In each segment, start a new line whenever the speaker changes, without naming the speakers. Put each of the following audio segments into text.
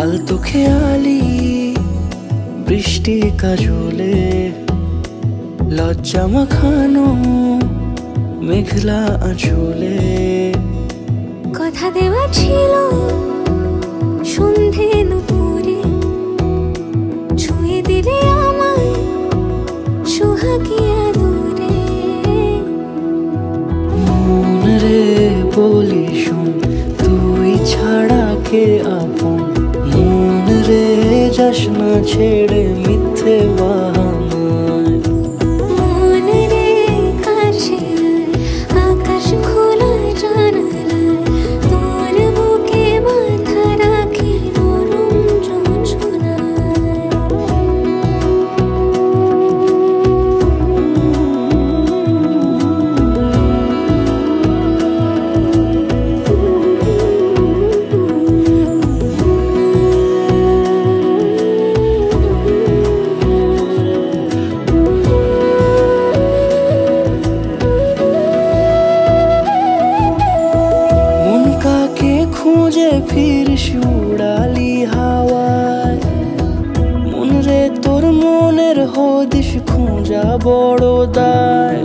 আলতো খেয়ালি বৃষ্টি কাজলে লজ্জা মাখানো মেঘলা আঁচলে
কথা দেওয়া ছিল সন্ধে নুপুরে ছুঁয়ে দিলে আমায় সোহাগিয়া দূরে
মন রে বলি শোন তুই ছাড়া কে আপন মন রে যাস না ছেড়ে মিথ্যে বাহানায়
মন রে কাছে আকাশ খোলা জানালায় তোর বুকে মাথা রাখি নরম জোছনায়
খুঁজে ফিরিস উড়ালি হাওয়ায় মন রে তোর মনের হদিস খোঁজা বড় দায়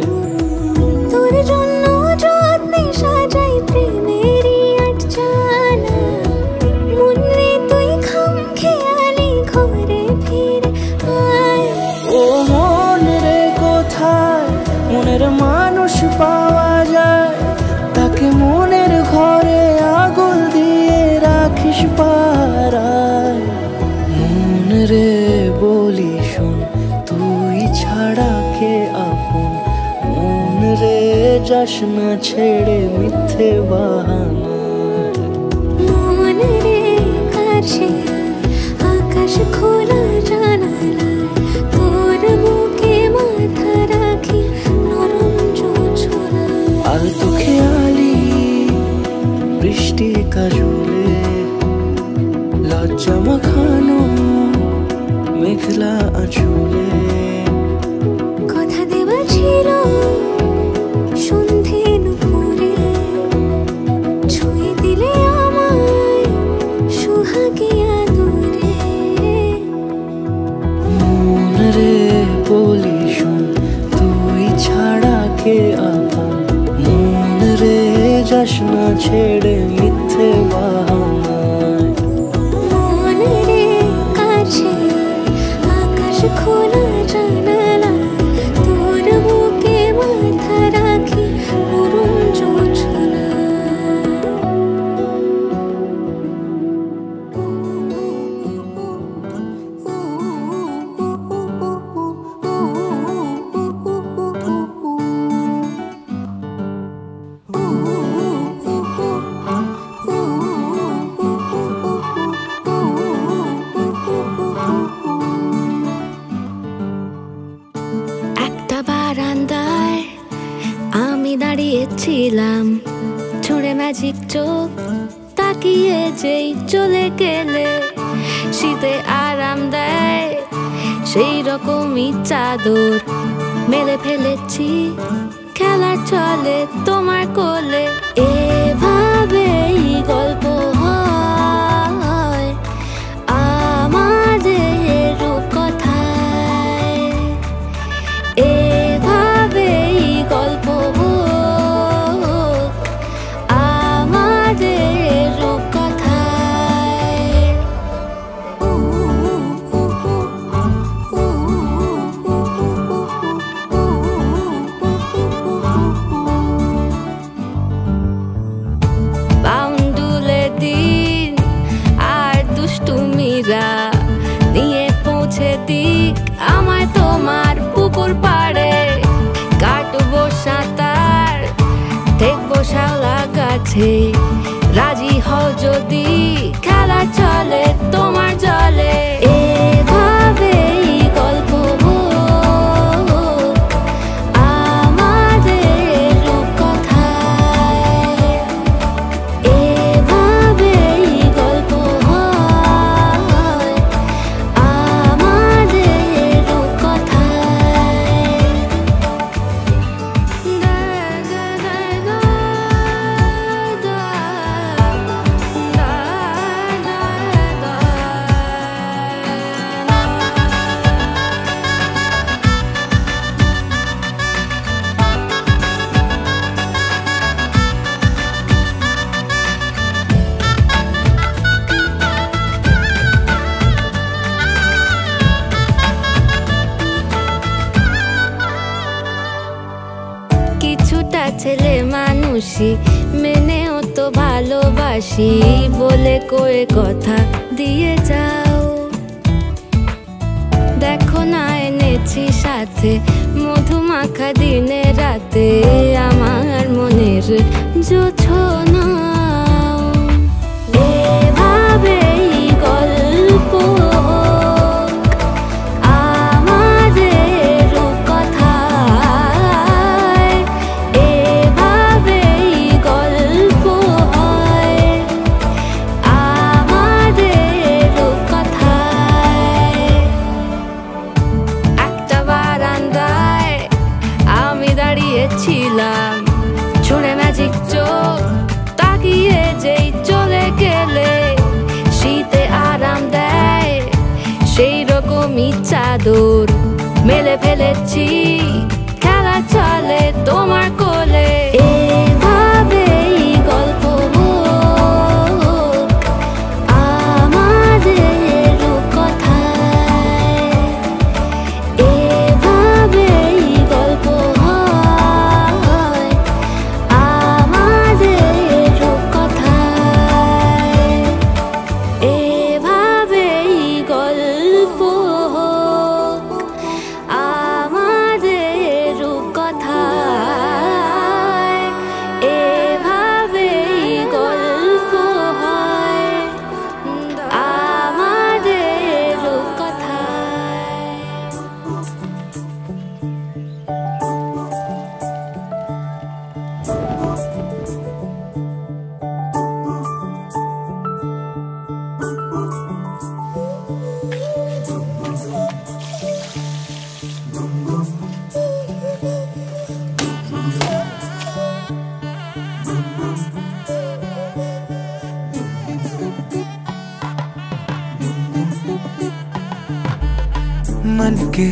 তোর জন্য যত্নে সাজাই প্রেমেরই আটচালা মন রে তুই খাম খেয়ালি ঘরে ফিরে আয়
ও মন রে কোথায় মনের মানুষ পাওয়া যায় তাকে মনের ঘরে আগুন দিয়ে রাখিস পাড়ায় মন রে বলি শোন তুই ছাড়া কে আপন মন রে যাস না ছেড়ে মিথ্যে বাহানায়
মন রে কাছে আকাশ খোলা জানালায় তোর বুকে মাথা রাখি নরম জোছনায়
আলতো খেয়ালি বৃষ্টি কাজলে লজ্জা মাখানো মেঘলা আঁচলে
কথা দেওয়া ছিল সন্ধে নুপুরে ছুঁয়ে দিলে আমায় সোহাগিয়া দূরে
মন রে বলি শোন তুই ছাড়া কে আপন মন রে যাস না ছেড়ে মিথ্যে বাহানায়
মন রে কাছে আকাশ খোলা জানালায় তোর বুকে মাথা রাখি নরম জোছনায় একটা বারান্দায় আমি দাঁড়িয়েছিলাম ছুঁড়ে ম্যাজিক চোখ তাকিয়ে যেই চলে গেলে শীতে আরাম দেয় সেই রকমই চাদর মেলে ফেলেছি খেলার চলে তোমার কোলে এভাবেই গল্প হয় আমাদের রূপকথায় এভাবেই গল্প হোক আমাদের রূপকথায় বাউন্ডুলে দিন আর দুষ্টুমিরা নিয়ে পৌঁছে দিক আমায় তোমার পুকুর পাড়ে কাটবো সাঁতার দেখবো শাওলা গাছে রাজি হও যদি খেলা চলে তোমার জলে এভাবেই গল্প হোক আমাদের রূপকথায় এভাবেই গল্প হয় আমাদের রূপকথায় দা দা দা দা পেয়েছি, মেনেও তো ভালোবাসি বলে কয়ে কথা দিয়ে যাও। দেখো না এনেছি সাথে মধুমাখা দিনে রাতে আমার মনের জোছনা। এভাবেই গল্প আমাদের কথায়, এভাবেই গল্প হয় আমাদের কথায়। একটা বারান্দায় আমি দাঁড়িয়েছিলাম, ছুঁড়ে ম্যাজিক চোখ তাকিয়ে যেই চলে গেলে শীতে আরাম দেয় সেই রকমই চাদর মেলে ফেলেছি, খেলা চলে তোমার কোলে। এভাবেই গল্প হোক আমাদের কথায়, এভাবেই গল্প হয় আমাদের কথায়, এভাবেই গল্প হোক আমাদের কথায়, এভাবেই গল্প হয় আমাদের কথায়।
मन के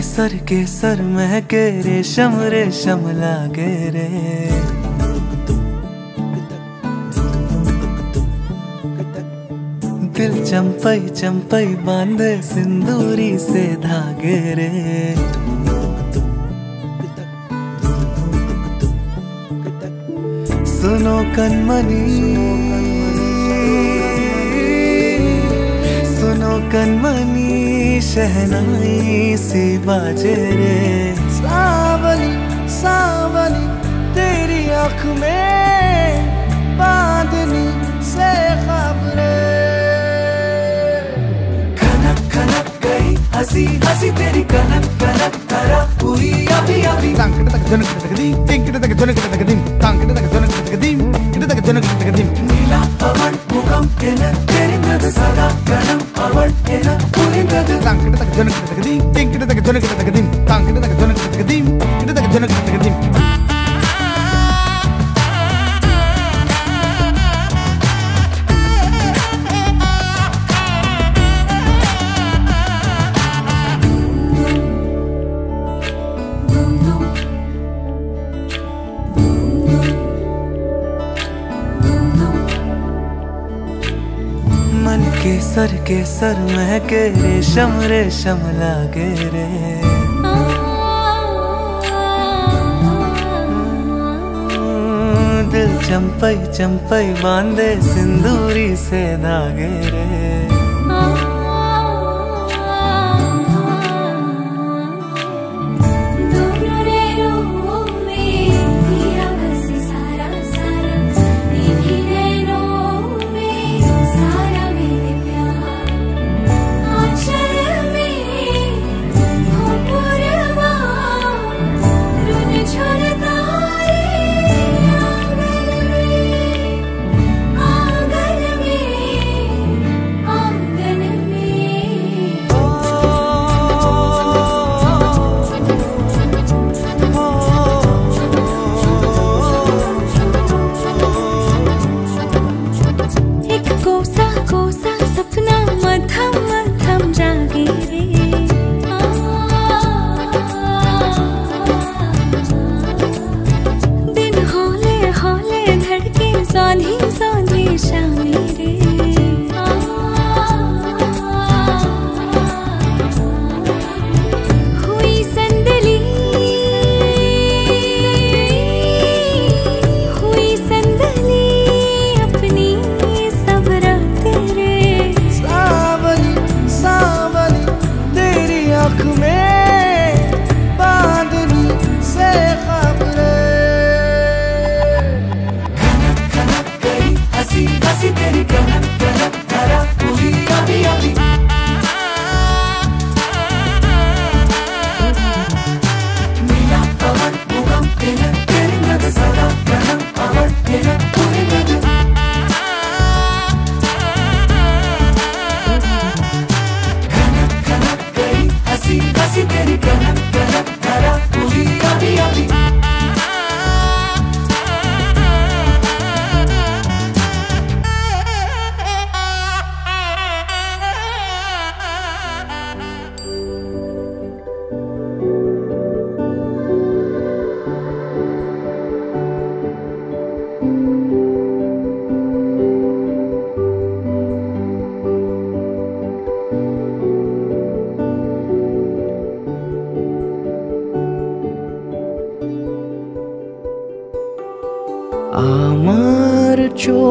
सर महके रेशम रेशम लागे रे। दिल चंपई चंपई बांधे सिंदूरी से धागे रे। सुनो कनमनी, सुनो कनमनी शहनाई सी बाजे रे। सावली सावली तेरी आँख में बांधनी से ख्वाब रे। खनक खनक गई हंसी हंसी तेरी कनक कनक करा हुई अभी अभी। नीला पवन मुखम तेरी मृद सदा गणम अवण पुलिंगद। मन के सर महके रेशम रेशम लागे रे। दिल चंपई चंपई बांधे सिंदूरी से धागे रे।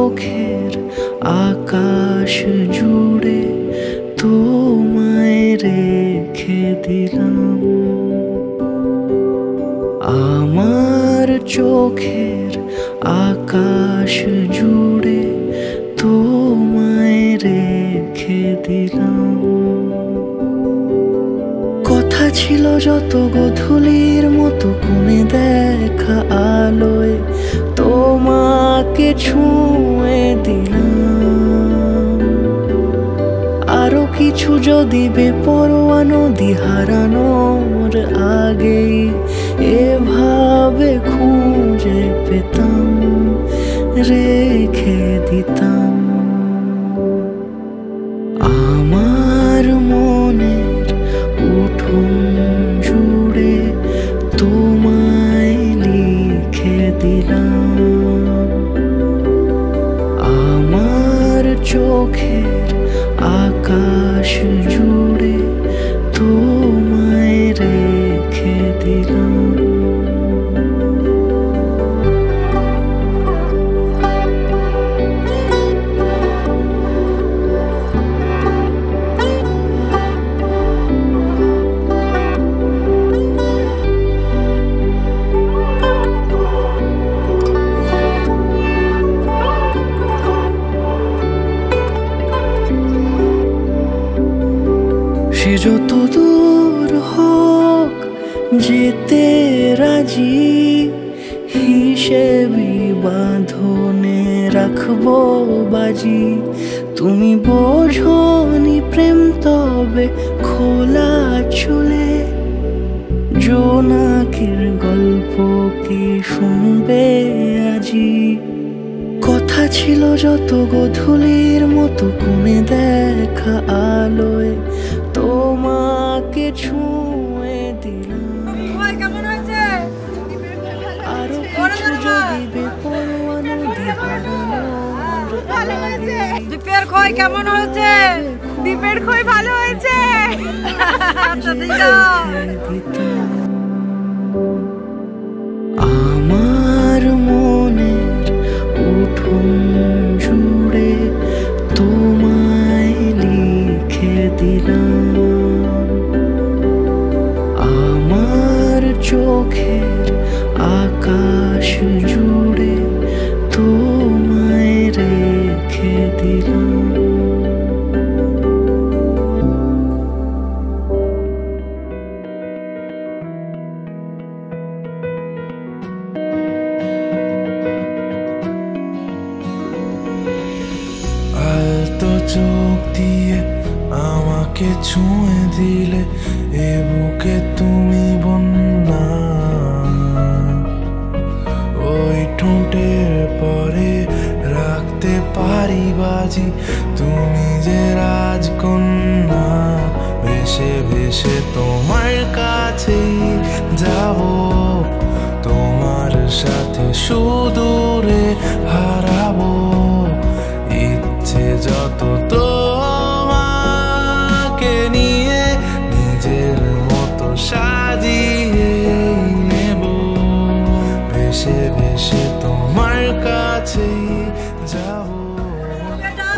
চোখের আকাশ জুড়ে তোমায় রেখে দিলাম। আমার চোখের আকাশ জুড়ে তোমায় রেখে দিলাম। কথা ছিল যত গধূলির মতো কোণে দেখা আলোয় তোমাকে ছুঁয়ে দিলাম। আরো কিছু যদি বেপরোয়া নদী হারানোর আগেই এভাবে খুঁজে পেতাম, রেখে দিতাম। আমার মনের উঠোন জুড়ে তোমায় লিখে দিলাম। আমার চোখের আকাশ জুড়ে তোমায় রেখে দিলাম। সে যত দূর হোক যেতে রাজি, হিসেবি বাঁধনে রাখবো বাজি। তুমি বোঝনি প্রেম তবে খোলা চুলে, জোনাকির গল্প কি শুনবে আজি? কথা ছিল যত গধূলির মতো কোণে দেখা আলোয় তোমাকে ছুঁয়ে দিলাম। আরো কিছু যদি বেপরোয়া নদী হারানোর আগে
দীপের খই কেমন হয়েছে? দীপের খই ভালো হয়েছে।
আমার মনের উঠোন জুড়ে তোমায় লিখে দিলাম। আমার চোখের আকাশ জুড়ে তোমায় রেখে দিলাম।
আলতো চোখ দিয়ে আমাকে ছুঁয়ে দিলে, এ বুকে তুমি বন্যা। ওই ঠোঁটের পরে রাখতে পারি বাজি, তুমি যে রাজকন্যা। ভেসে ভেসে তোমার কাছেই যাব, তোমার সাথে সুদূরে হারাবো। ইচ্ছে যত তোমাকে নিয়ে নিজের মতো সাজিয়ে নেব। ভেসে ভেসে তোমার কাছেই যাব,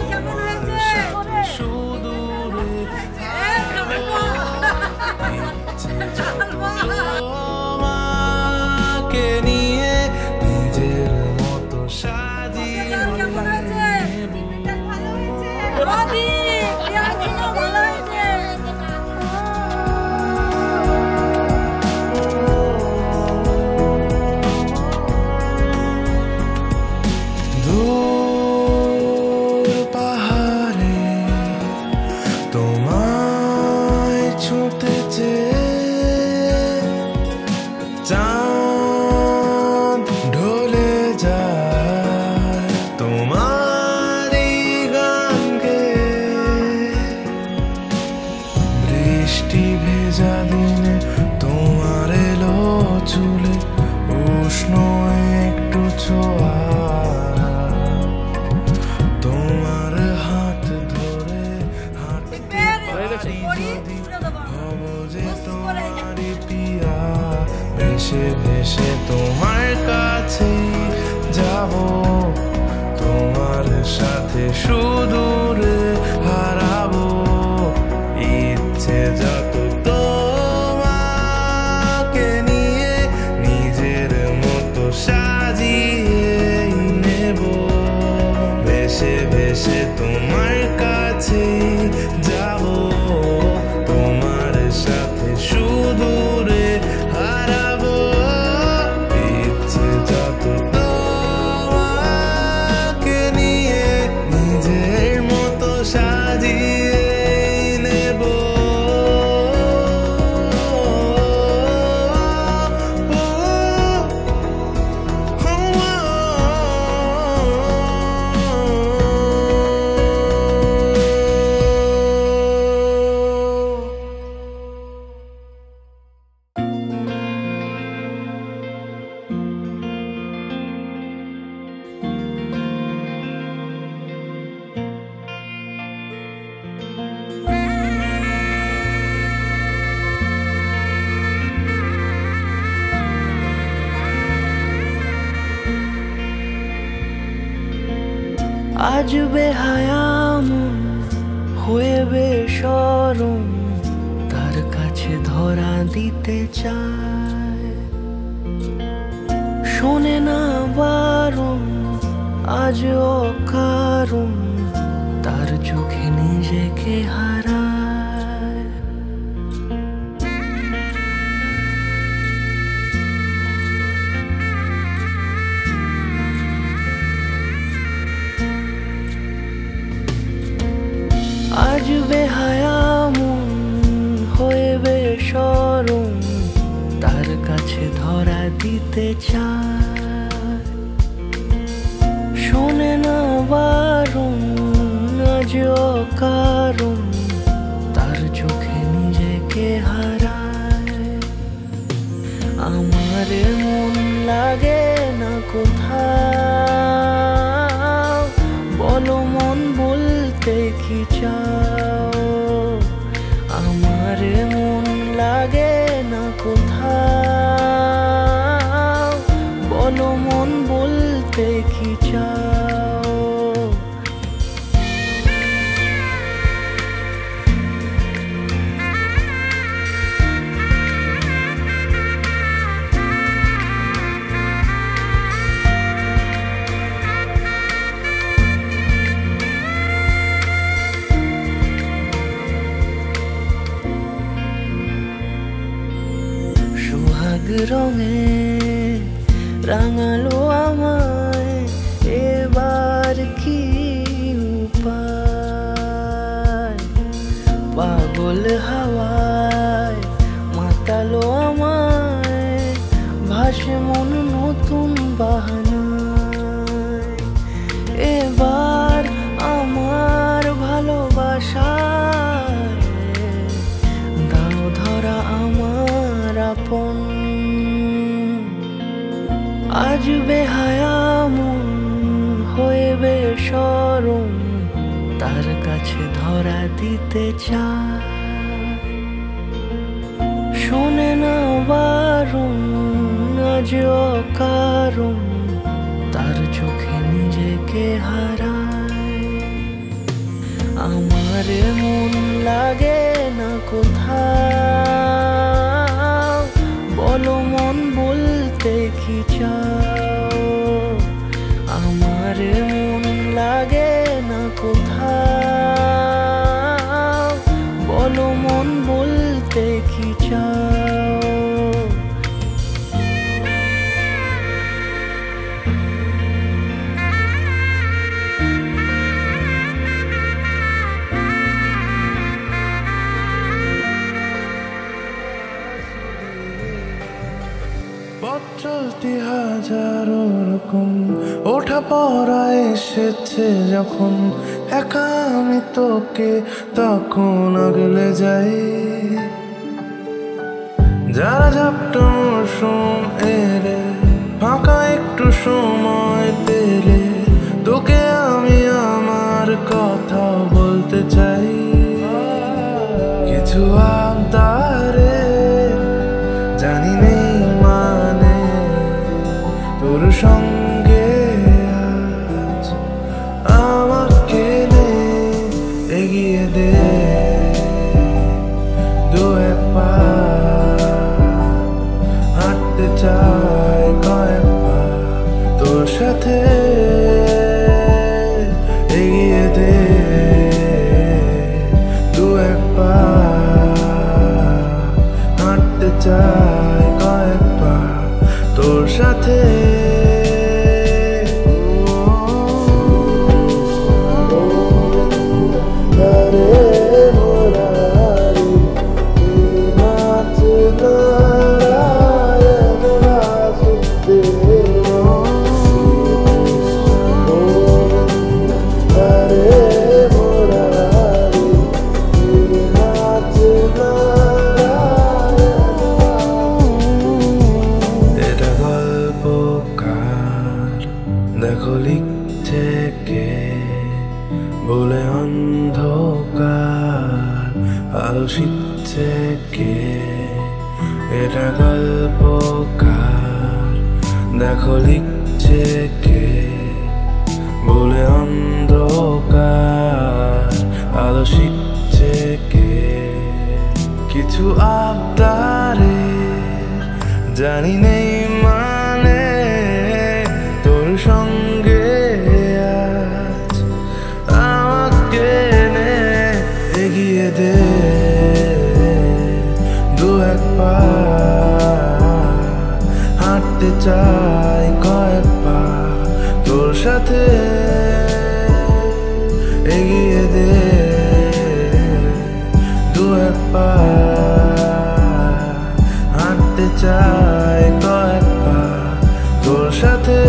তোমার সাথে সুদূরে হারাবো। ইচ্ছে যত তোমাকে নিয়ে নিজের মতো সাজিয়ে নেব। দূর পাহাড়ে তোমায় ছুঁতে চেয়ে চাঁদ ঢলে যায় তোমারই গান গেয়ে। বৃষ্টি ভেজা দিনে তোমার এলো চুলে উষ্ণ একটু ছোঁয়া। তোমার হাত ধরে হাঁটতে পারি যদি হব যে তোমারই পিয়া। ভেসে ভেসে তোমার কাছেই যাব, তোমার সুদূরে হারাবো ইচ্ছে যত তোমাকে নিয়ে নিজের মতো সাজিয়ে নেব ভেসে ভেসে তোমার কাছে যাব তোমার সাথে সুদূরে হারাবো ইচ্ছে যত তোমাকে নিয়ে নিজের মতো সাজিয়ে নেব
আজ বেহায়া মন হয়ে বেশরম তার কাছে ধরা দিতে চায় শোনে না বারণ আজ অকারণ তার চোখে নিজেকে হারায় আজ বেহায়া মন হয়ে বেশরম তার কাছে ধরা দিতে চায় শোনে না বারণ আজ অকারণ তার চোখে নিজেকে হারায় আমার মন লাগে না কোথাও বলো মন বলতে কি চাও আমার মন লাগে না কোথাও বলো মন বলতে কি চাও সোহাগ রঙে রাঙালো আমায় এবার কি উপায় পাগল হাওয়ায় মাতালো আমায় ভাসে মন নতুন বাহানায় এবার আমার ভালোবাসায় দাও ধরা আমার আপন আজ বেহায়া মন হয়ে বেশরম তার কাছে ধরা দিতে চায় শোনে না বারণ আজ অকারণ তার চোখে নিজেকে হারায় আমার মন লাগে না কোথাও বলো মন বলতে কি চাও আমার মন লাগে না কোথাও বলো মন বলতে কি চাও
পথ চলতি হাজারো রকম ওঠা পড়া এসেছে যখন একা আমি তোকে তখন আগলে যাই যারা ঝাপটা মৌসুম এলে ফাঁকা একটু সময় পেলে তোকে আমি আমার কথা বলতে চাই কিছু আবদারে জানি নেই মানে তোর সঙ্গে আজ আমাকে চাই কয়েকবার তোর সাথে। দেখো লিখছে কে বলে অন্ধকার আলো শিখছে কে, এটা গল্পকার। দেখো লিখছে কে বলে অন্ধকার আলো শিখছে কে। কিছু আবদারে জানি নেই মানে তোর সঙ্গে আজ আমাকে নে এগিয়ে দে দু এক পা, হাঁটতে চাই কয়েক পা তোর সাথে। এগিয়ে দে দু এক পা, হাঁটতে চাই কয়েক পা তোর সাথে।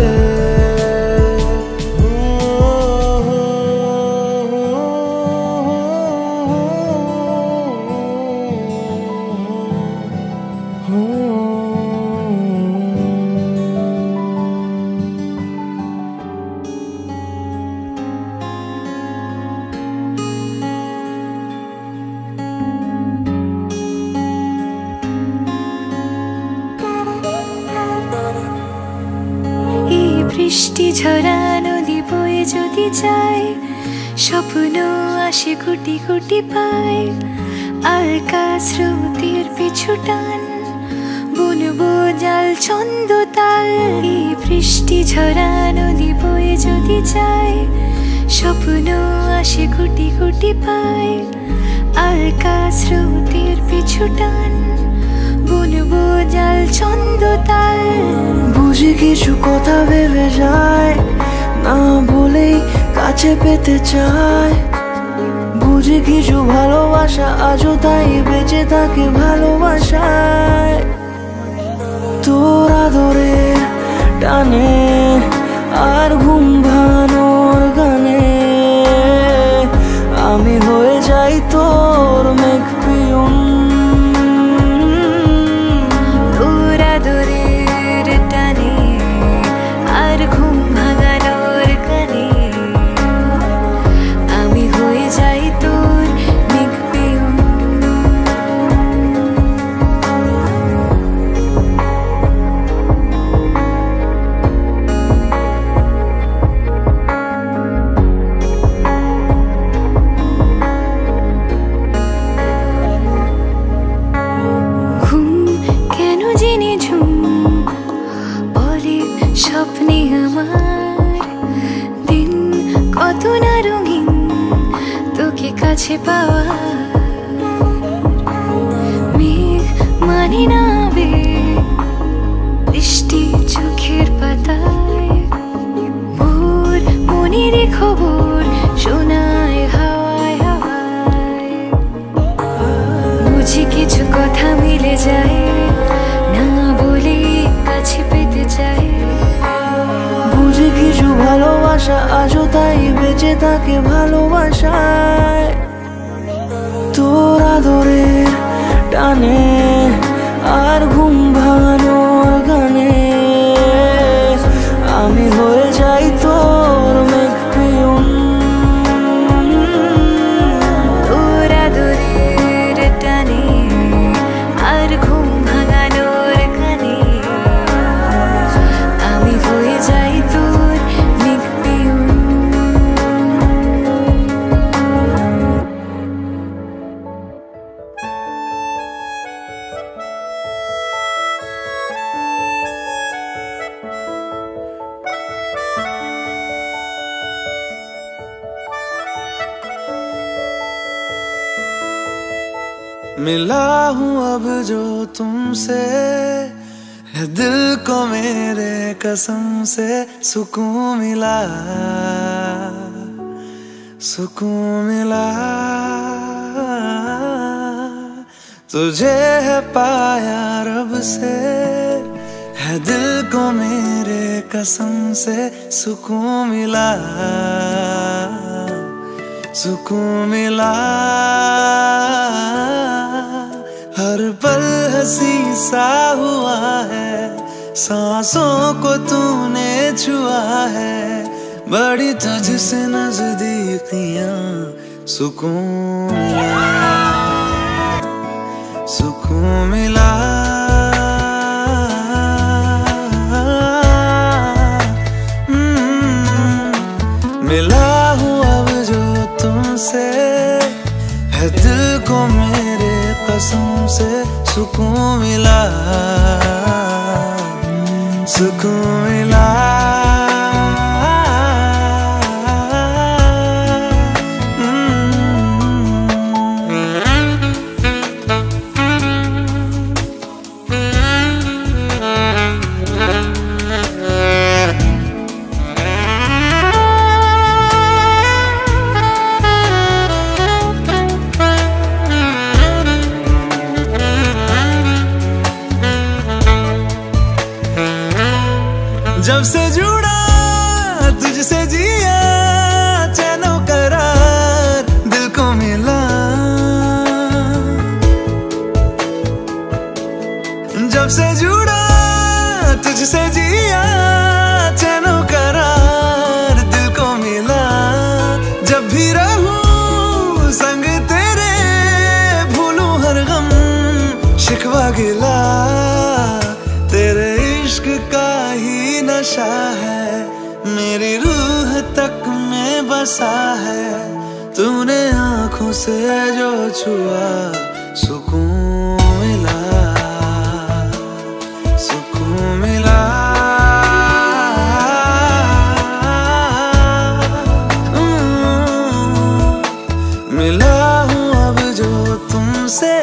বৃষ্টি ঝরা নদী বয়ে যদি যায়, স্বপ্ন আসে কোটি কোটি পায়। আলকা স্রোতের পিছু টান বুনবো জাল ছন্দ তাল। এই বৃষ্টি ঝরা নদী বয়ে যদি যায়, স্বপ্ন আসে কোটি কোটি পায়। আলকা স্রোতের পিছু টান বুনবো জাল ছন্দ তাল।
বুঝি কিছু কথা ভেবে যায় না বলেই কাছে পেতে চায়। বুঝি কিছু ভালোবাসা আজও তাই বেঁচে থাকে ভালোবাসায়। তোর আদরে টানে আর ঘুম ভাঙানোর গানে আমি হয়ে যাই তোর মেঘ পিয়ন।
স্বপ্নে আমার দিন কত না রঙিন তোকে কাছে পাওয়া। মেঘ মানে না বৃষ্টি চোখের পাতায়। ভোর মনের খবর শোনায় হাওয়ায় হাওয়ায়। বুঝি কিছু কথা মিলে যায় না বলে কাছে পেতে চাই।
বুঝি কিছু ভালোবাসা আজও তাই বেঁচে থাকে ভালোবাসায়। তোর আদরের টানে আর ঘুম ভাঙানোর গানে আমি হয়ে যাই তোর মেঘ পিয়ন।
তোর আদরের টানে আর ঘুম ভাঙানোর গানে আমি হয়ে যাই তোর মেঘ পিয়ন।
मिला हूँ अब जो तुमसे, है दिल को मेरे कसम से सुकून मिला, सुकून मिला। तुझे है पाया रब से, है दिल को मेरे कसम से सुकून मिला, सुकून मिला। हर पल हंसी सा हुआ है, सांसों को तूने छुआ है, बड़ी तुझसे नजदीकियां सुकून मिला, सुकून मिला। मिला हूँ अब जो तुमसे, है दिल को मेरे कसम से सुकून मिला, सुकून मिला। जब से जुड़ा तुझसे जिया, चैनो करार दिल को मिला। जब से जुड़ा तुझसे जिया, चैनो करार दिल को मिला। जब भी रहूं संग तेरे, भूलूं हर गम शिकवा गिला। तेरे इश्क का ही नशा है, मेरी रूह तक में बसा है। तूने आँखों से जो छुआ, सुकून मिला, सुकून मिला। मिला हूँ अब जो तुमसे,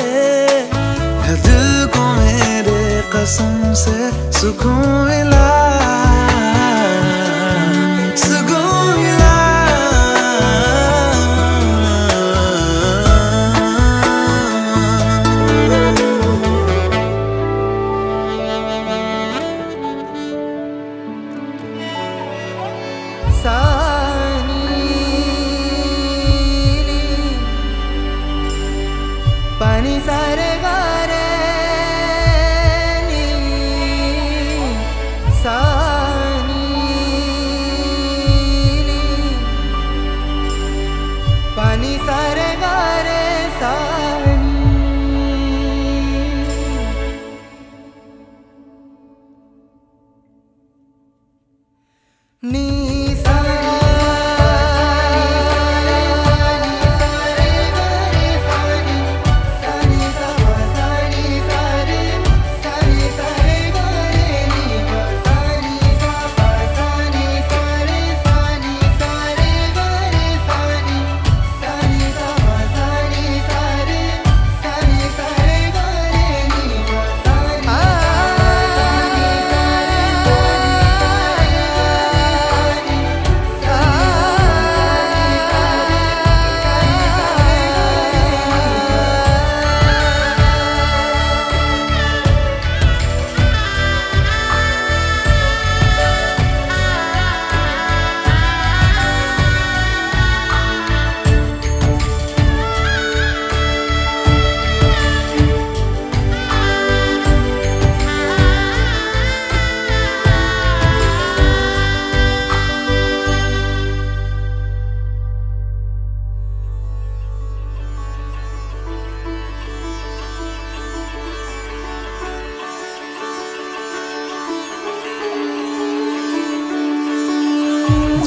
है दिल को मेरे कसम से सुकून मिला, सुकून मिला।
पानी सारे गारे पानी सारे गारे सानी। नी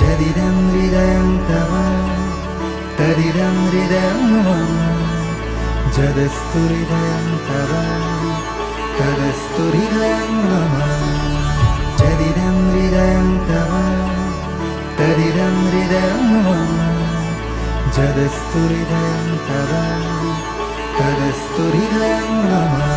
Jadidam hridayam tava, tadidam hridayam mama. Jadastu hridayam tava, tadastu hridayam mama. Jadidam hridayam tava, tadidam hridayam mama. Jadastu hridayam tava,
कस्तूरी रंगमा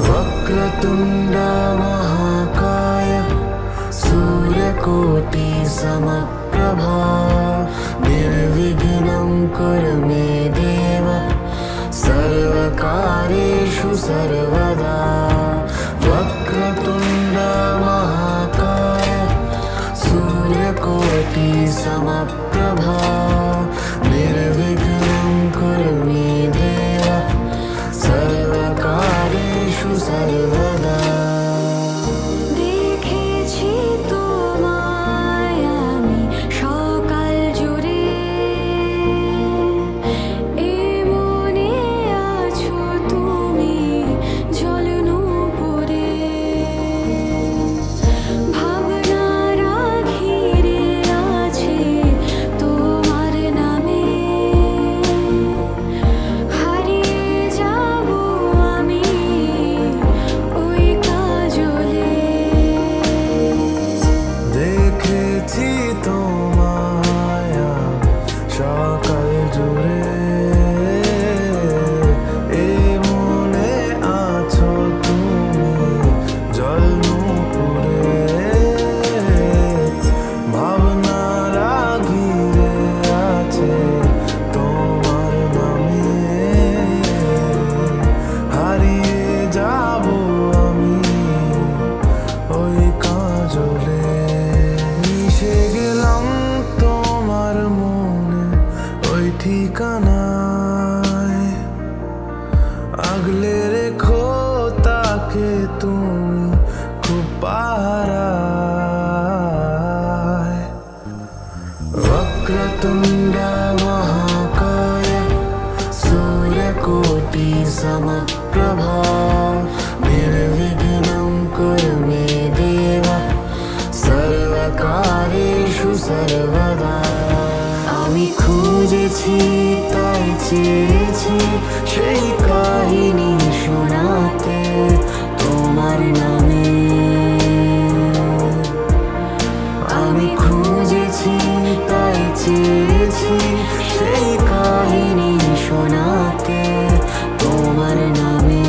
वक्रतुंड महाकाय सूर्यकोटि समप्रभा निर्विघ्नं कुरु मे देव सर्वकार्येषु सर्वदा वक्रतुंड महाकाय सूर्यकोटि समप्रभा निर्विघ्नं कुरु मे देव सर्वकार्येषु सर्वदा
দেখেছি তোমায় আমি সকাল জুড়ে এ মনে আছো তুমি জল নূপুরে ভাবনারা ঘিরে আছে তোমার নামে হারিয়ে যাব আমি ওই কাজলে
দেখেছি তোমায় সকাল জুড়ে এ মনে আছো তুমি জল নূপুরে ভাবনারা ঘিরে আছে তোমার নামে হারিয়ে যাব আমি ওই কাজলে মিশে গেলাম তোমার মনে ওই ঠিকানায় আগলে রেখো তাকে তুমি খুব পাহারায় वक्रतुंड महाकाय सूर्यकोटि समप्रभा निर्विघ्नं कुरु मे देव सर्वकार्येषु सर्वदा আমি খুঁজেছি তাই চেয়েছি সেই কাহিনী শোনাতে তোমার নামে আমি খুঁজেছি তাই চেয়েছি সেই কাহিনী শোনাতে তোমার নামে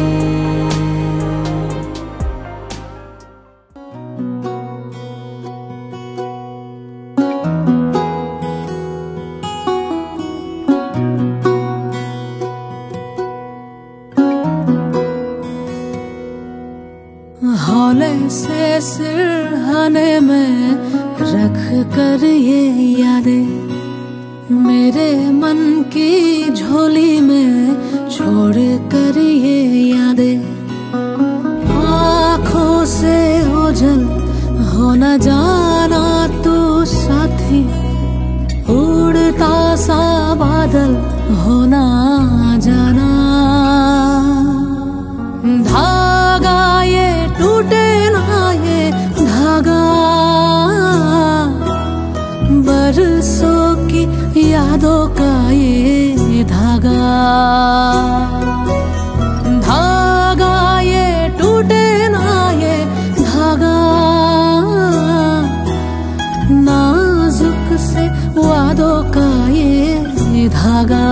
हौले से सिरहाने में रख कर ये यादें मेरे मन की झोली में छोड़ कर ये यादें आँखों से ओझल हो न जाना तू साथी उड़ता सा बादल हो न जाना धागा ये टूटे ना ये धागा बरसों की यादों का धागा ये टूटे ना ये धागा, नाजुक से वादों का ये धागा।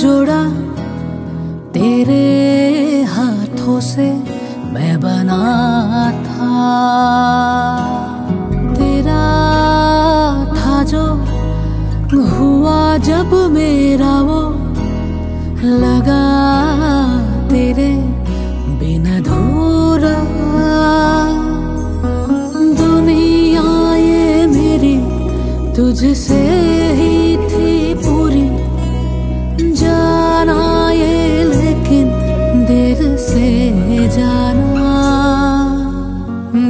जोड़ा तेरे हाथों से मैं बना था, तेरा था जो हुआ जब मेरा वो लगा तेरे बिन अधूरा। दुनिया ये मेरी तुझसे ही थी पूरी, जाना ये लेकिन देर से जाना।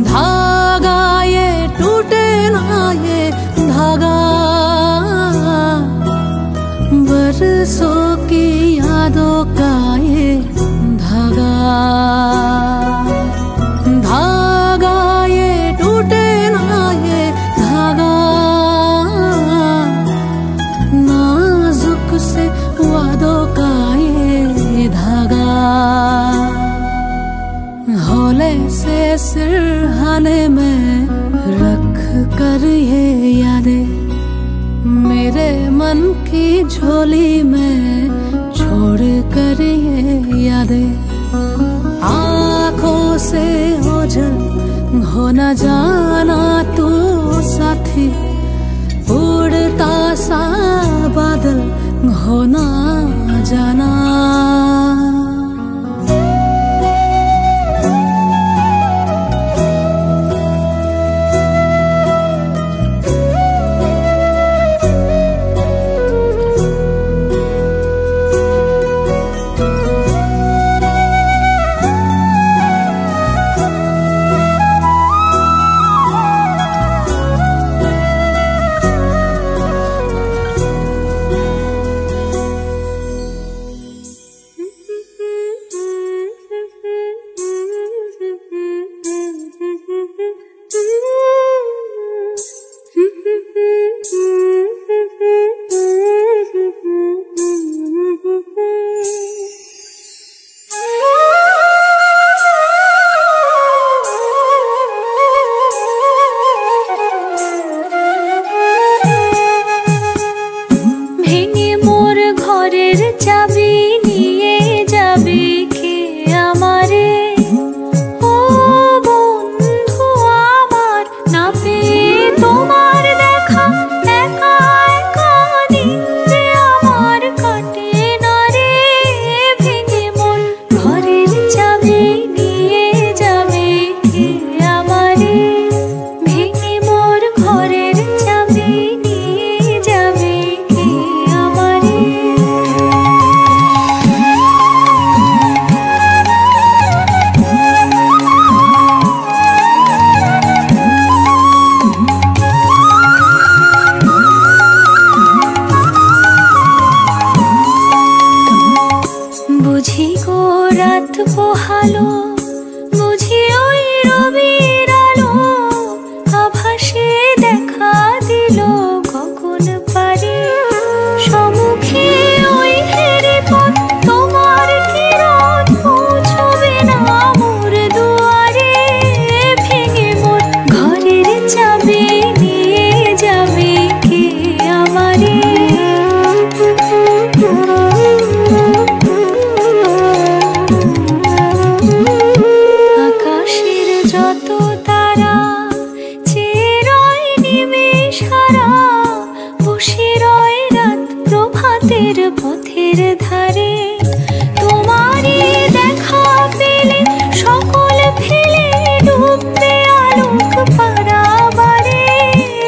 धागा ये टूटे ना ये धागा, बरसों की यादों का ये धागा। धागा ये टूटे ना ये धागा, नाजुक से वादों का ये धागा। हौले से सिरहाने में रख कर ये यादें, मेरे मन की झोली में छोड़ कर ये यादें। आँखों से ओझल हो न जाना तू साथी, उड़ता सा बादल हो ना जाना।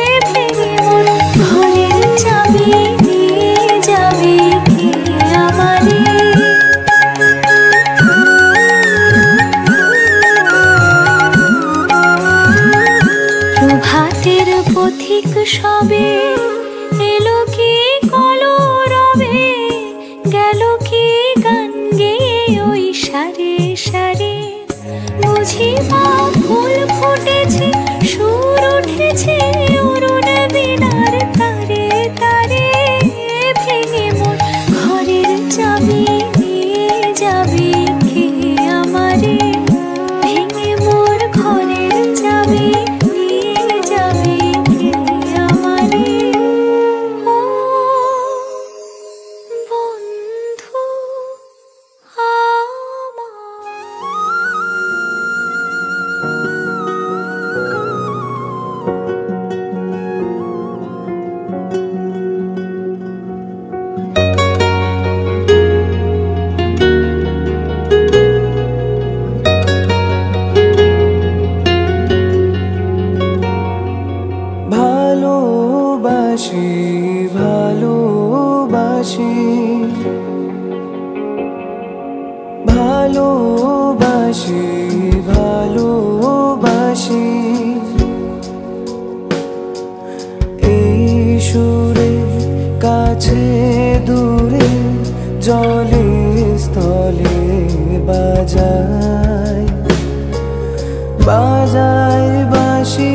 ঘরের চাবি নিয়ে যাবে
ভালোবাসি ভালোবাসি ভালোবাসি এই সুরে কাছে দূরে জলে স্থলে বাজায় বাজায় বাঁশি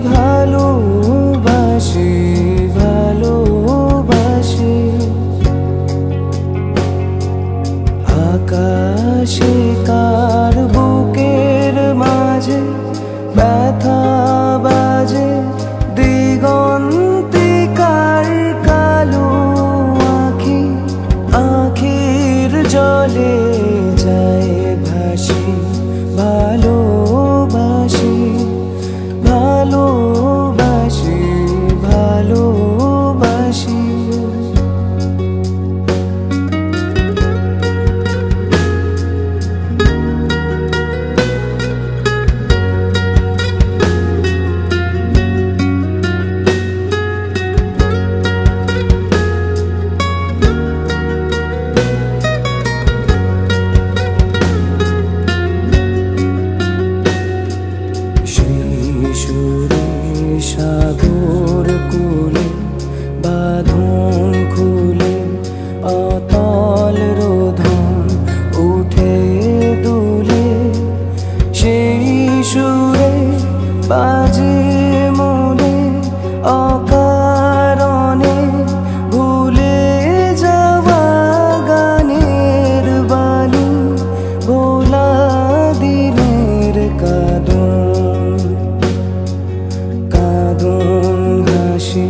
ভালোবাসি ভালোবাসি আকাশে কার বুকের মাঝে ব্যথা বাজে দিগন্তিকার কালো আঁখি আঁখির জলে যায় ভাসি ভালোবাসি ভালোবাসি ভালোবাসি সাগর কুলে বাঁধন খুলে অতল রোধন উঠে দুলে সেই সুরে বাজে মনে অকারণে ভুলে যাওয়া গানের বাণী ভোলা দিনের কাঁদন কাঁদন হাসি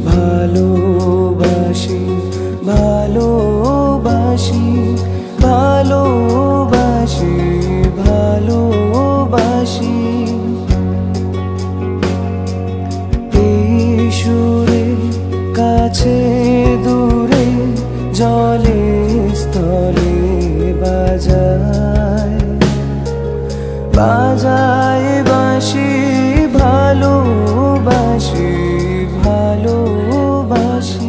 ভালোবাসি ভালোবাসি ভালোবাসি ভালোবাসি এই সুরে কাছে দূরে জলে স্থলে বাজায় বাজায় বাঁশি ভালোবাসি ভালোবাসি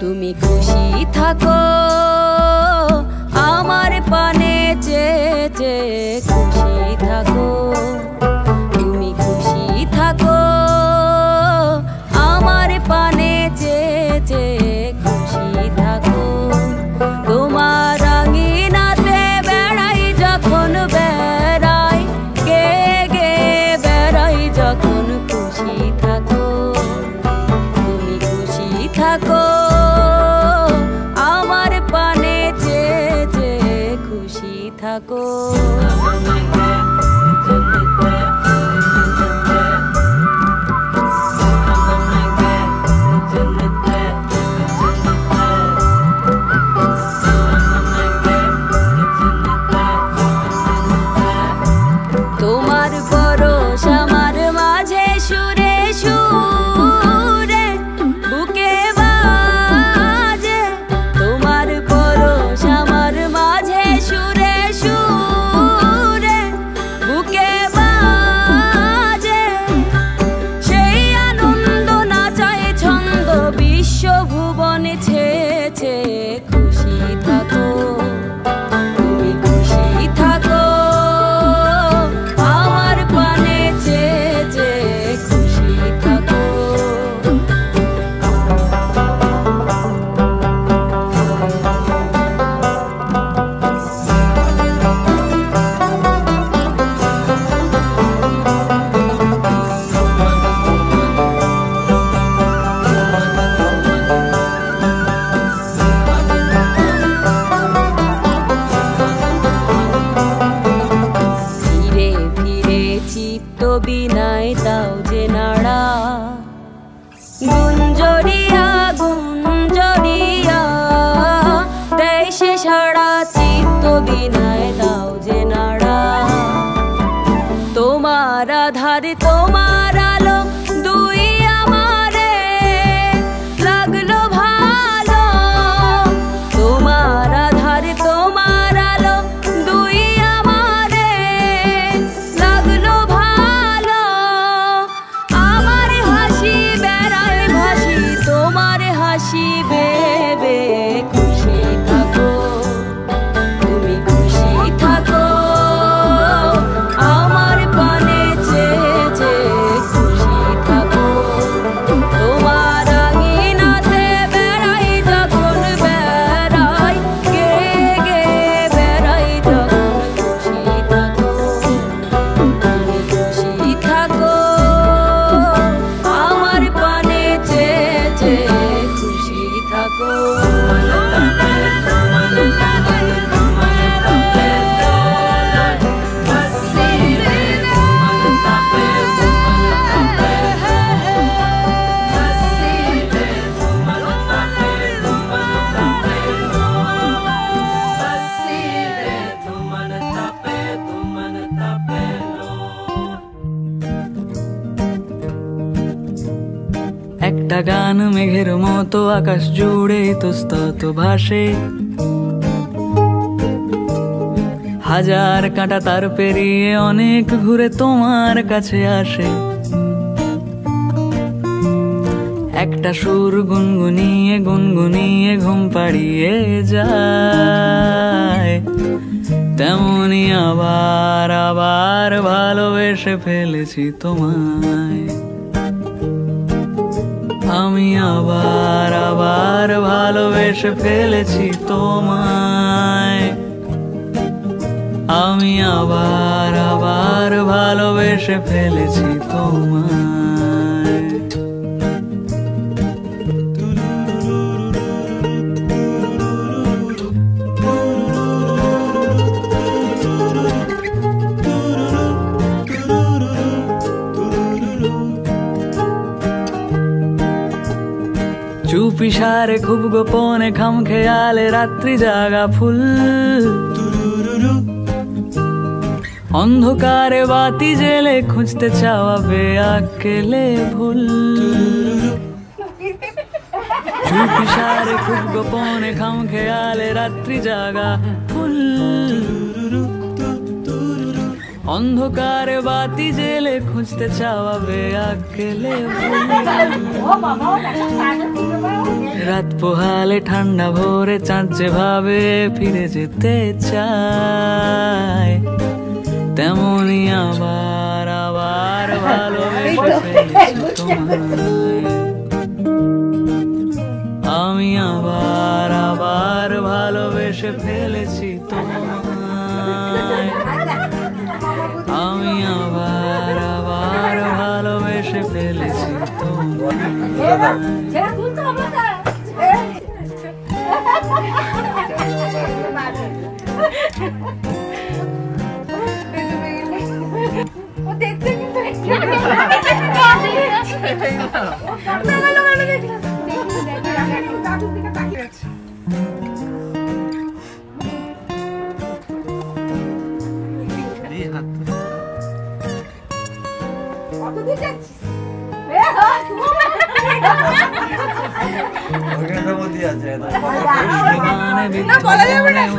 তুমি খুশি থাকো আমার পানে চেয়ে খুশি থাকো তুমি খুশি থাকো আমার পানে চেয়ে খুশি থাকো তোমার রঙিনাতে বেড়াই যখন বেড়াই গে গে বেড়াই যখন খুশি থাকো তুমি খুশি থাকো আমার
থাকো।
একটা গান মেঘের মতো আকাশ জুড়ে ইতস্তত ভাসে, হাজার কাঁটা তার পেরিয়ে অনেক ঘুরে তোমার কাছে আসে। একটা সুর গুনগুনিয়ে গুনগুনিয়ে ঘুম পাড়িয়ে যায়, তেমনি আবার আবার ভালোবেসে ফেলেছি তোমায়। আমি আবার আবার ভালোবেসে ফেলেছি তোমায়। আমি আবার আবার ভালোবেসে ফেলেছি তোমায়। চুপি সারে খুব গোপনে খাম খেয়ালে রাত্রি জাগা ফুল, অন্ধকারে বাতি জেলে খুঁজতে চাওয়া বেআকেলে ভুল। চুপি সারে খুব গোপনে খাম খেয়ালে রাত্রি জাগা ফুল, অন্ধকারে বাতি জেলে খুঁজতে চাওয়া বেআকেলে ভুল। রাত পোহালে ঠান্ডা ভোরে চাঁদ যেভাবে ফিরে যেতে চায়, তেমনি আবার আবার ভালোবেসে ফেলেছি তোমায়। আমি আবার আবার ভালোবেসে ফেলেছি তোমায়। আমি আবার আবার ভালোবেসে ফেলেছি তোমায়।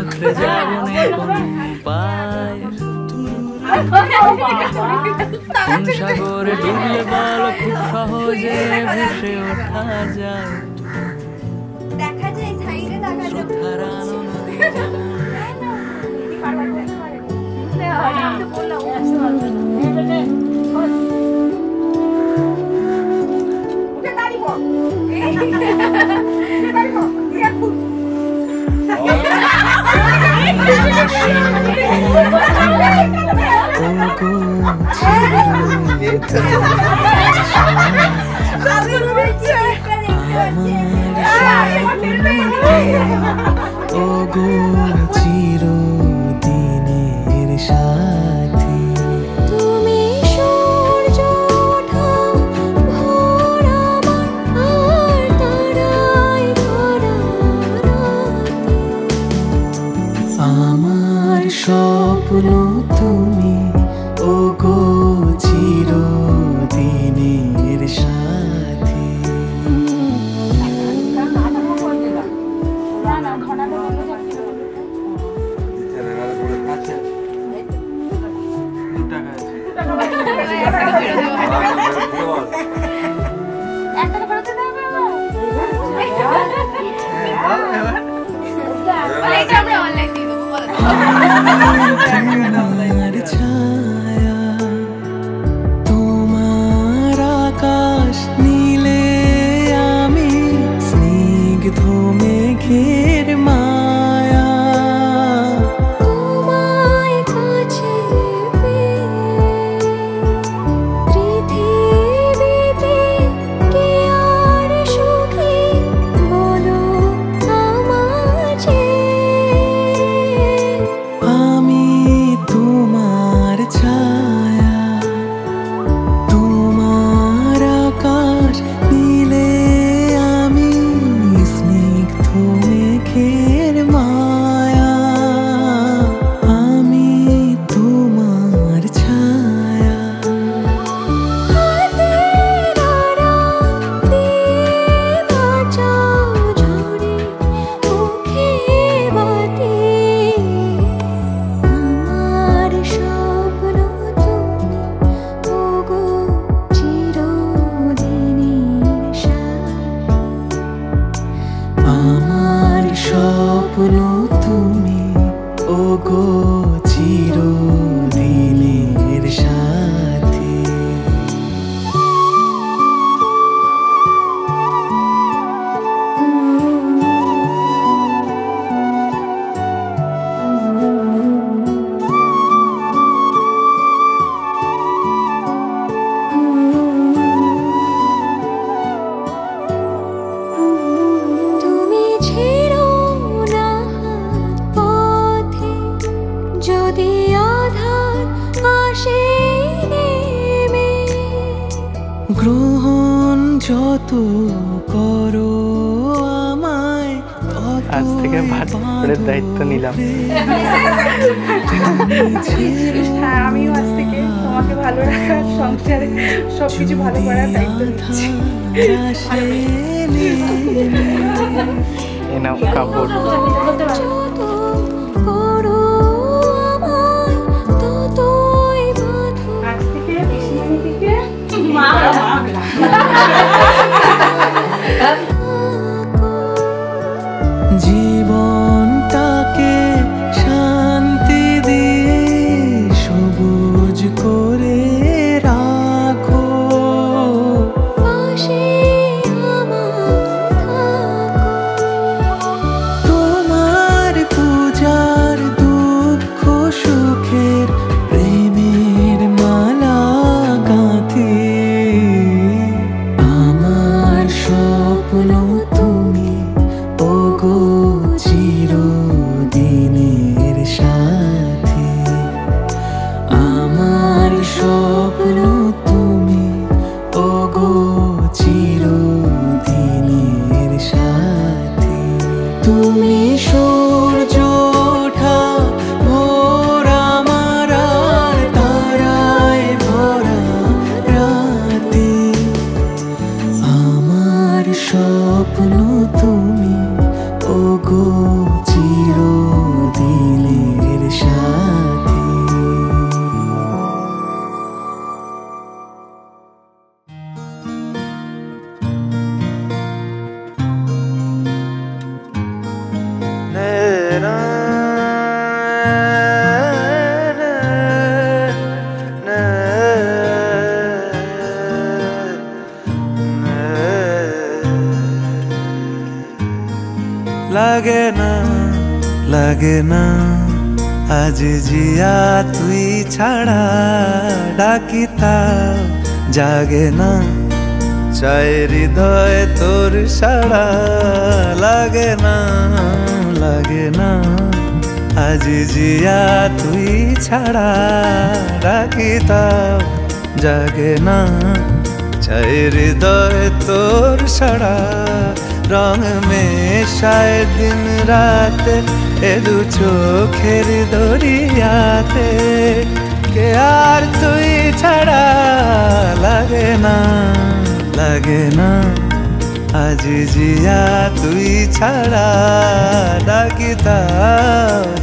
উঠে যাবো কোন সাগরে ডুবলে বলো খুব সহজে ভেসে ওঠা যায়।
দেখা যায় সাইডে দেখা যায়
হারানো নদী
চিরদিনের সাথী
তুমি সূর্য ওঠা ভোর আমার আর তারায় ভরা রাতে।
আমার স্বপ্ন তুমি ওগো চিরদিনের সাথী। স্বপ্ন তুমি ওগো চিরদিনের সাথী।
তুমি ছেড়ো না হাত পথে, যদি আধার আসে নেমে।
গ্রহণ যত করো আমায়
আজ থেকে ভাতের দায়িত্ব নিলাম।
হ্যাঁ, আমিও আজ থেকে তোমাকে ভালো রাখার, সংসারে সবকিছু ভালো করার দায়িত্ব নিচ্ছি।
এ নাও কাপড়।
যত করো আমায় ততই বাঁধো।
আজ থেকে দিদিকে মা
জীবনটাকে শান্তি দিয়ে সবুজ করে রাখো।
পাশে আমার থাকো।
তোমার পূজার দুঃখ সুখের প্রেমের মালা গাঁথি। আমার স্বপ্ন তুমি ওগো চিরদিনের সাথী। আমার স্বপ্ন তুমি ওগো চিরদিনের সাথী। তুমি সূর্য ওঠা ভোর আমার আর তারায় ভরা রাতে। আমার স্বপ্ন তুমি ওগো চিরদিনের সাথী। লাগে না লাগে না আজ জিয়া তুই ছাড়া, ডাকিতা জাগে না চাই হৃদয় তোর সাড়া। লাগে না লাগে না আজ জিয়া তুই ছাড়া, ডাকিতা জাগে না চাই হৃদয় তোর সাড়া। রং মেশায় দিন রাত এ দু চোখের দরিয়াতে, কে আর তুই ছাড়া। লাগে না লাগে না আজ জিয়া তুই ছাড়া, ডাকিতা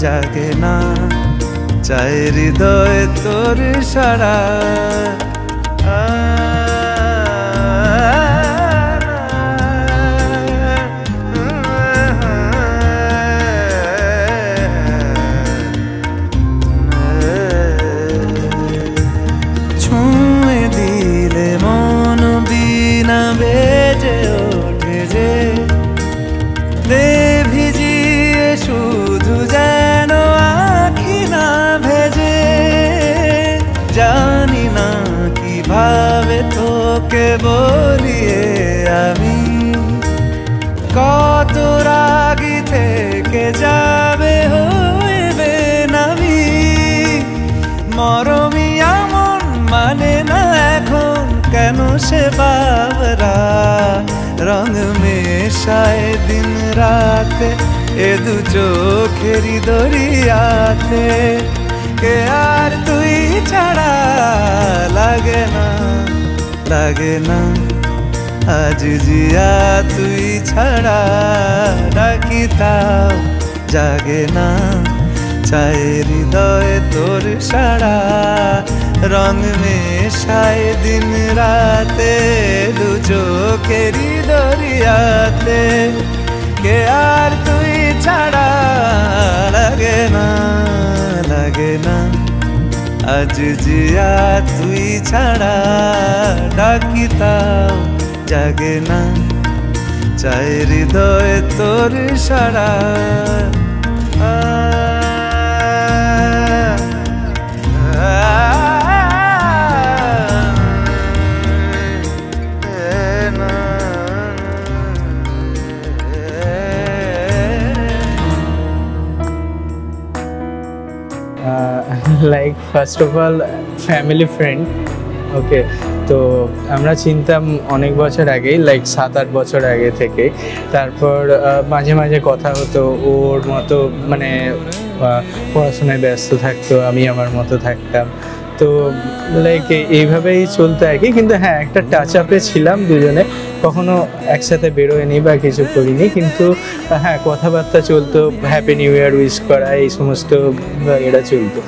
জাগে না চাই হৃদয় তোর সাড়া। ছুঁয়ে দিলে মন বিনা বেজে ওঠে যে, ভিজিয়ে শুধু যেন আখি না ভেজে। জানি না কিভাবে তোকে বলিয়ে আমি, কত রাগি থেকে যাবে হইবে নামি। মরমিয়া মন মানে না এখন কেন সে বাবরা, রং মেশায় দিন রাতে এ দু চোখেরই দরিয়াতে, কে আর তুই ছাড়া। লাগে না লাগে না আজ জিয়া তুই ছাড়া, ডাকিতাও জাগে না চাই হৃদয় তোর সাড়া। রং মেশায় দিন রাতে দু চোখেরই দরিয়াতে, কে আর তুই ছাড়া। আজ জিয়া তুই ছাড়া ডাকি তাও জাগে না, চাই হৃদয় তোর সারা।
Like first of all family friend. Okay, তো আমরা চিনতাম অনেক বছর আগেই, লাইক 7-8 বছর আগে থেকে। তারপর মাঝে মাঝে কথা হতো, ওর মতো মানে পড়াশোনায় ব্যস্ত থাকতো, আমি আমার মতো থাকতাম। তো লাইক এইভাবেই চলতো আর কি। কিন্তু হ্যাঁ, একটা টাচ আপে ছিলাম দুজনে, কখনো একসাথে বেরোয়নি বা কিছু করিনি, কিন্তু হ্যাঁ কথাবার্তা চলতো, হ্যাপি নিউ ইয়ার উইশ করা এই সমস্ত এরা চলতো।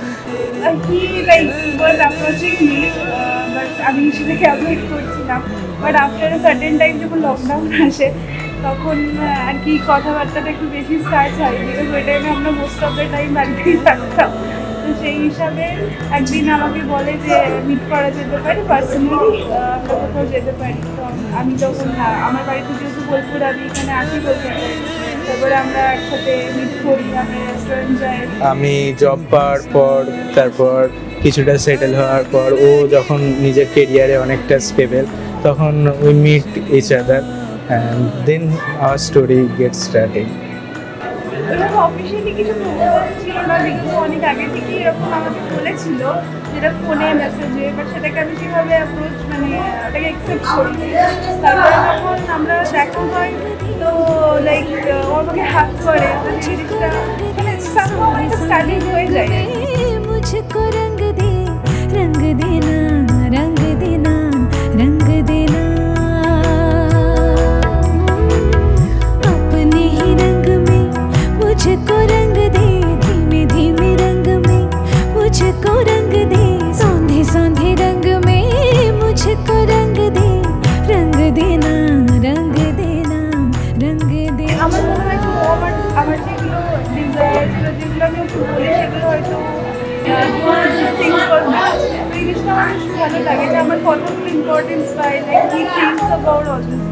আমি সেটাকে অ্যাভয়েড করছিলাম, বাট আফটার সার্টেন টাইম যখন লকডাউন আসে তখন আর কি কথাবার্তাটা একটু বেশি স্টার্ট হয়, বিকজ ওই টাইমে আমরা মোস্ট অফ দ্য টাইম বাড়িতেই থাকতাম। তো সেই হিসাবে একদিন আমাকে বলে যে মিট করা যেতে পারি, পার্সোনালি আমরা কোথাও যেতে পারি। তো আমি তখন আমার বাড়িতে যেহেতু বোলপুর, আমি এখানে আসি বলতে, তারপরে আমরা একসাথে মিট করি, আমরা রেস্টুরেন্ট যাই।
আমি জব পাওয়ার পর, তারপর কিছুটা সেটেল হওয়ার পর, ও যখন নিজের কেরিয়ারে অনেকটা স্টেবল, তখন we meet each other and then our story get started.
এরকম অফিসিয়ালি কিছু প্রপোজাল ছিল না, বিকজ অনেক আগে থেকেই এরকম আমাকে বলেছিল, যেটা ফোনে মেসেজে, বাট সেটাকে আমি কীভাবে অ্যাপ্রোচ মানে ওটাকে অ্যাকসেপ্ট করি। তারপরে যখন আমরা দেখা হয়, তো লাইক ও আমাকে হাত করে, তো জিনিসটা মানে সামহাউ একটা স্টাডি হয়ে যায়।
मुझको रंग दे, रंग देना, रंग देना, रंग देना, अपने ही रंग में मुझको रंग दे, धीमे धीमे रंग में मुझको रंग दे, सौंधे सौंधे रंग में मुझको रंग दे, रंग देना, रंग देना, रंग देना।
আমার মনে হয় যে আমার যেগুলো ডিজায়ার, যেগুলো আমি বলি, সেগুলো হয়তো জিনিসটা আমার ভালো লাগে, যে আমার কতগুলো ইম্পর্টেন্স পাই, like he thinks about all this.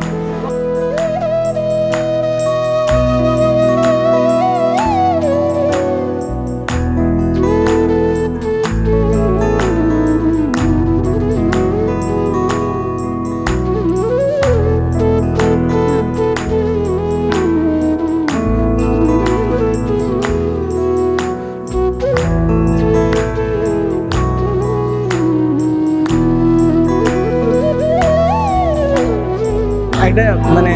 একটা মানে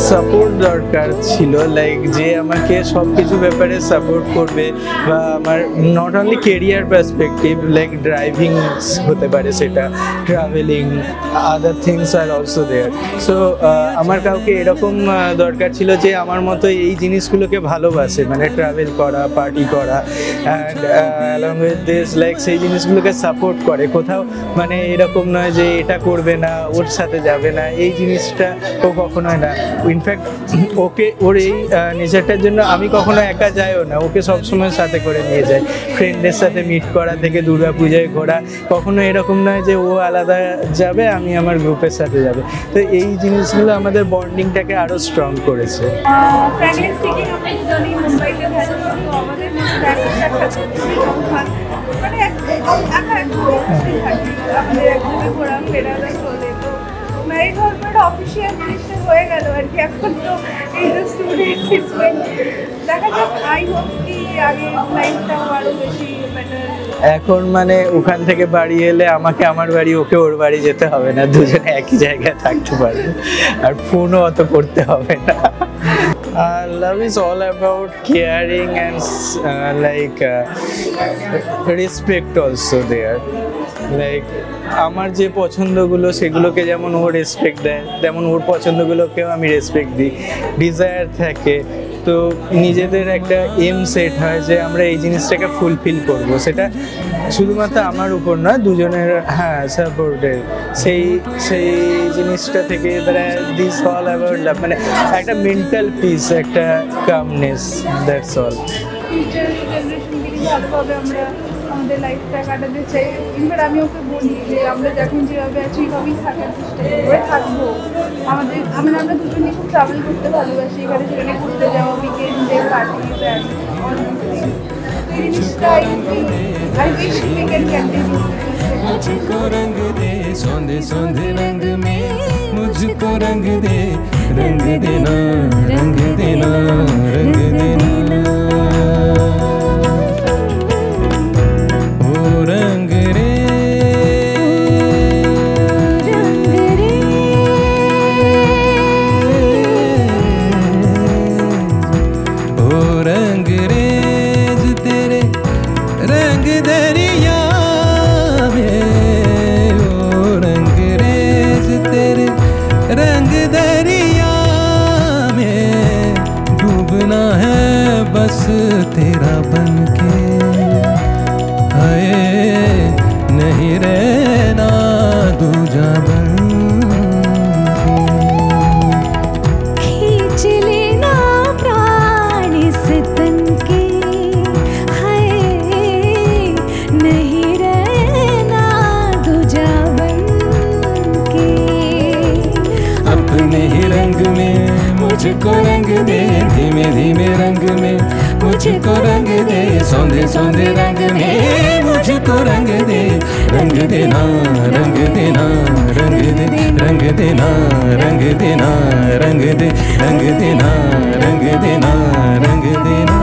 সাপোর্ট দরকার ছিল, লাইক যে আমাকে সব কিছু ব্যাপারে সাপোর্ট করবে, বা আমার not only career perspective, like driving হতে পারে, সেটা ট্রাভেলিং, আদার থিংস আর অলসো দেয়ার। সো আমার কাউকে এরকম দরকার ছিল যে আমার মতো এই জিনিসগুলোকে ভালোবাসে, মানে ট্রাভেল করা, পার্টি করা, and along with this like সেই জিনিসগুলোকে সাপোর্ট করে। কোথাও মানে এরকম নয় যে এটা করবে না, ওর সাথে যাবে না, এই জিনিসটা ও কখনোই না। ইনফ্যাক্ট ওকে, ওর এই নেচারটার জন্য আমি কখনো একা যাইও না, ওকে সবসময় সাথে করে নিয়ে যাই। ফ্রেন্ডের সাথে মিট করা থেকে দুর্গা পূজায় ঘোরা, কখনো এরকম নয় যে ও আলাদা যাবে, আমি আমার গ্রুপের সাথে যাবে। তো এই জিনিসগুলো আমাদের বন্ডিংটাকে আরও স্ট্রং করেছে।
ফ্র্যাঙ্কলি স্পিকিং, আমরা দুজনেই মুম্বাইতে থাকি, তো আমাদের মানে একা থাকি, আমাদের একসাথে ঘোরাফেরা চলে। তো ম্যারিড হওয়ার পর অফিসিয়াল জিনিসটা হয়ে গেল আর কি। এখন তো এই যে স্টুডেন্ট দেখা যাক, আই হোপ কি আগে লাইফটা আরও বেশি বেটার।
এখন মানে ওখান থেকে বাড়ি এলে আমাকে আমার বাড়ি, ওকে ওর বাড়ি যেতে হবে না, দুজনে একই জায়গায় থাকতে পারবো, আর ফোনও অত করতে হবে না। Love is all about caring and respect also there. Like আমার যে পছন্দগুলো সেগুলোকে যেমন ও রেসপেক্ট দেয়, তেমন ওর পছন্দগুলোকেও আমি রেসপেক্ট দিই। ডিজায়ার থাকে, তো নিজেদের একটা এম সেট হয় যে আমরা এই জিনিসটাকে ফুলফিল করব, সেটা শুধুমাত্র আমার উপর নয়, দুজনের হ্যাঁ সাপোর্টের। সেই জিনিসটা থেকে তারা দিস অল অ্যাবাউট লাভ, মানে একটা মেন্টাল পিস, একটা কামনেস, দ্যাটস অল।
ফিউচার জেনারেশনকে ভালোভাবে আমরা আমাদের লাইফটা কাটাতে চাই। এবার আমি ওকে বলি যে আমরা যখন যেভাবে আছি এইভাবেই থাকার চেষ্টা করে থাকবো। আমরা দুজনেই খুব ট্রাভেল করতে ভালোবাসি, এখানে সেখানে ঘুরতে যাওয়া, উইকেন্ডে পার্টি, এই জিনিসটা I wish we can continue.
मुझको रंग दे सौंदे सौंदे रंग में, मुझको रंग दे, रंग देना, रंग देना, रंग देना। ओ रंग रे, ओ रंग रेज तेरे रंग दरिया में, ओ रंग रेज तेरे रंग दरिया में, डूबना है बस तेरा बनके, हाय नहीं रहना दूजा बन।
खींच लेना प्राण इस तन के, हाय नहीं रहना दूजा बन के।
अपने ही रंग में मुझको रंग दे, धीमे धीमे रंग में मुझको रंग दे, सौंदे सौंदे रंग में मुझको रंग दे, रंग देना, रंग देना, रंग दे, रंग देना, रंग देना, रंग दे, रंग देना, रंग देना, रंग देना।